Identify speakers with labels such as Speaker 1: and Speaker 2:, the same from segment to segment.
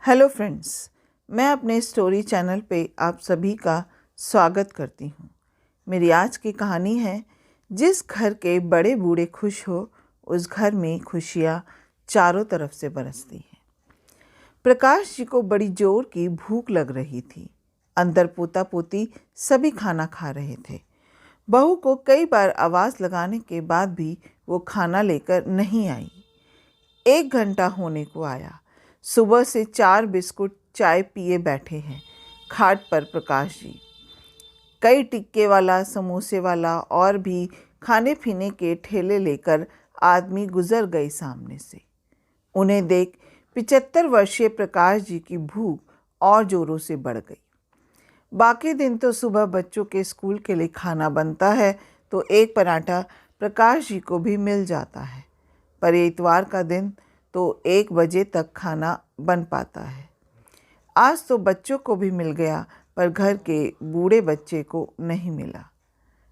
Speaker 1: Hello friends, मैं अपने story channel पे आप सभी का स्वागत करती हूँ। मेरी आज की कहानी है, जिस घर के बड़े बूढ़े खुश हो उस घर में खुशियाँ चारों तरफ से बरसती हैं। प्रकाश जी को बड़ी जोर की भूख लग रही थी। अंदर पोता पोती सभी खाना खा रहे थे। बहू को कई बार आवाज़ लगाने के बाद भी वो खाना लेकर नहीं आई। 1 घंटा होने को आया। सुबह से 4 बिस्कुट चाय पिए बैठे हैं खाट पर प्रकाश जी। कई टिक्के वाला, समोसे वाला और भी खाने पीने के ठेले लेकर आदमी गुजर गए सामने से। उन्हें देख 75 वर्षीय प्रकाश जी की भूख और जोरों से बढ़ गई। बाकी दिन तो सुबह बच्चों के स्कूल के लिए खाना बनता है तो एक पराठा प्रकाश जी को भी मिल जाता है, पर इतवार का दिन तो 1 बजे तक खाना बन पाता है। आज तो बच्चों को भी मिल गया, पर घर के बूढ़े बच्चे को नहीं मिला।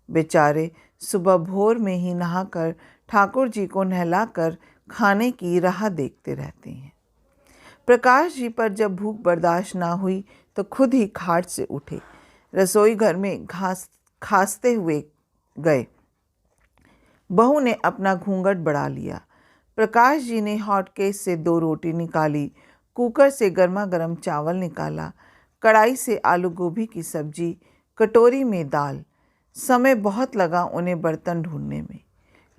Speaker 1: बेचारे सुबह भोर में ही नहाकर ठाकुर जी को नहलाकर खाने की राह देखते रहते हैं। प्रकाश जी पर जब भूख बर्दाश्त ना हुई तो खुद ही खाट से उठे, रसोई घर में खांसते हुए गए। बहू ने अपना घूंघट बढ़ा लिया। प्रकाश जी ने हॉटकेस से 2 रोटी निकाली, कुकर से गर्मा गर्म चावल निकाला, कढ़ाई से आलू गोभी की सब्जी, कटोरी में दाल। समय बहुत लगा उन्हें बर्तन ढूंढने में।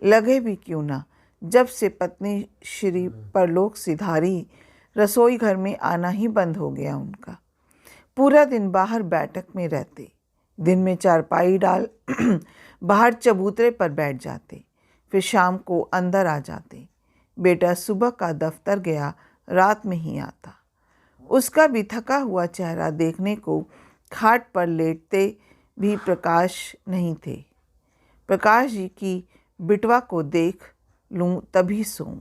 Speaker 1: लगे भी क्यों ना, जब से पत्नी श्री परलोक सिधारी, रसोई घर में आना ही बंद हो गया उनका। पूरा दिन बाहर बैठक में रहते, दिन में चारपाई डाल बाहर चबूतरे पर बैठ जाते, फिर शाम को अंदर आ जाते। बेटा सुबह का दफ्तर गया, रात में ही आता। उसका भी थका हुआ चेहरा देखने को खाट पर लेटते भी प्रकाश नहीं थे। प्रकाश जी की बिटवा को देख लूँ तभी सोऊं।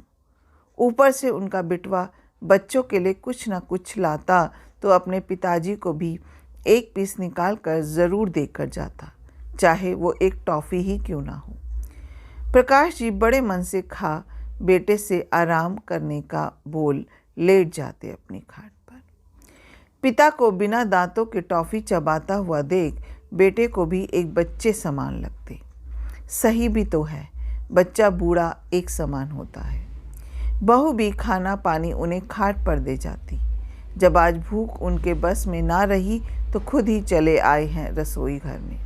Speaker 1: ऊपर से उनका बिटवा बच्चों के लिए कुछ न कुछ लाता तो अपने पिताजी को भी 1 पीस निकाल कर ज़रूर देकर जाता, चाहे वो एक टॉफ़ी ही क्यों ना हो। प्रकाश जी बड़े मन से खा बेटे से आराम करने का बोल लेट जाते अपनी खाट पर। पिता को बिना दांतों के टॉफ़ी चबाता हुआ देख बेटे को भी एक बच्चे समान लगते। सही भी तो है, बच्चा बूढ़ा एक समान होता है। बहू भी खाना पानी उन्हें खाट पर दे जाती। जब आज भूख उनके बस में ना रही तो खुद ही चले आए हैं रसोई घर में।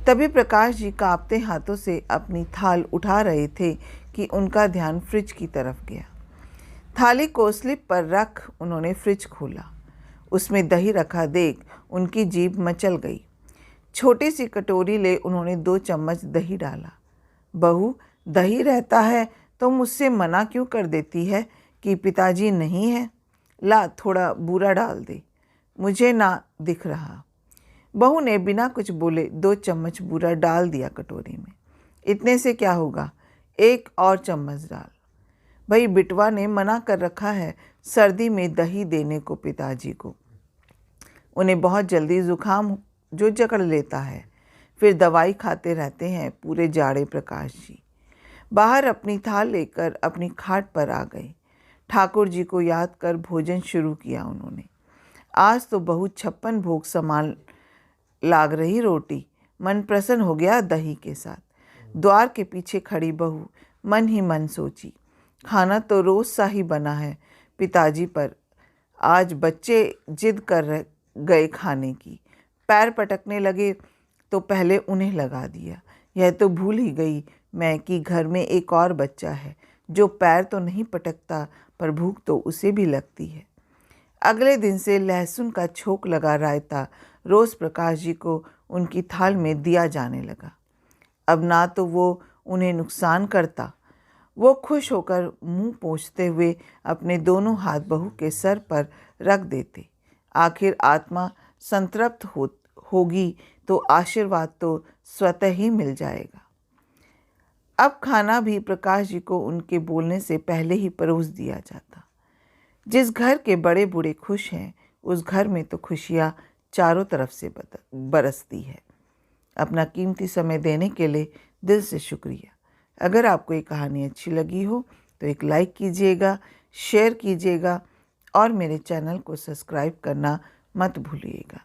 Speaker 1: तभी प्रकाश जी कांपते हाथों से अपनी थाल उठा रहे थे कि उनका ध्यान फ्रिज की तरफ गया। थाली को स्लिप पर रख उन्होंने फ्रिज खोला। उसमें दही रखा देख उनकी जीभ मचल गई। छोटी सी कटोरी ले उन्होंने 2 चम्मच दही डाला। बहू, दही रहता है तो मुझसे मना क्यों कर देती है कि पिताजी नहीं है? ला थोड़ा बूरा डाल दे, मुझे ना दिख रहा। बहू ने बिना कुछ बोले 2 चम्मच बूरा डाल दिया कटोरी में। इतने से क्या होगा, 1 और चम्मच डाल। भाई बिटवा ने मना कर रखा है सर्दी में दही देने को पिताजी को। उन्हें बहुत जल्दी जुकाम जो जकड़ लेता है, फिर दवाई खाते रहते हैं पूरे जाड़े। प्रकाश जी बाहर अपनी थाल लेकर अपनी खाट पर आ गए। ठाकुर जी को याद कर भोजन शुरू किया उन्होंने। आज तो बहू 56 भोग समान लाग रही रोटी। मन प्रसन्न हो गया दही के साथ। द्वार के पीछे खड़ी बहू मन ही मन सोची, खाना तो रोज सा ही बना है पिताजी, पर आज बच्चे जिद कर गए खाने की। पैर पटकने लगे तो पहले उन्हें लगा दिया। यह तो भूल ही गई मैं कि घर में एक और बच्चा है जो पैर तो नहीं पटकता, पर भूख तो उसे भी लगती है। अगले दिन से लहसुन का छोक लगा रायता रोज़ प्रकाश जी को उनकी थाल में दिया जाने लगा। अब ना तो वो उन्हें नुकसान करता। वो खुश होकर मुंह पोंछते हुए अपने दोनों हाथ बहू के सर पर रख देते। आखिर आत्मा संतृप्त होगी तो आशीर्वाद तो स्वतः ही मिल जाएगा। अब खाना भी प्रकाश जी को उनके बोलने से पहले ही परोस दिया जाता। जिस घर के बड़े बूढ़े खुश हैं उस घर में तो खुशियाँ चारों तरफ से बरसती है। अपना कीमती समय देने के लिए दिल से शुक्रिया। अगर आपको ये कहानी अच्छी लगी हो तो एक लाइक कीजिएगा, शेयर कीजिएगा और मेरे चैनल को सब्सक्राइब करना मत भूलिएगा।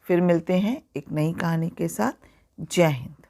Speaker 1: फिर मिलते हैं एक नई कहानी के साथ। जय हिंद।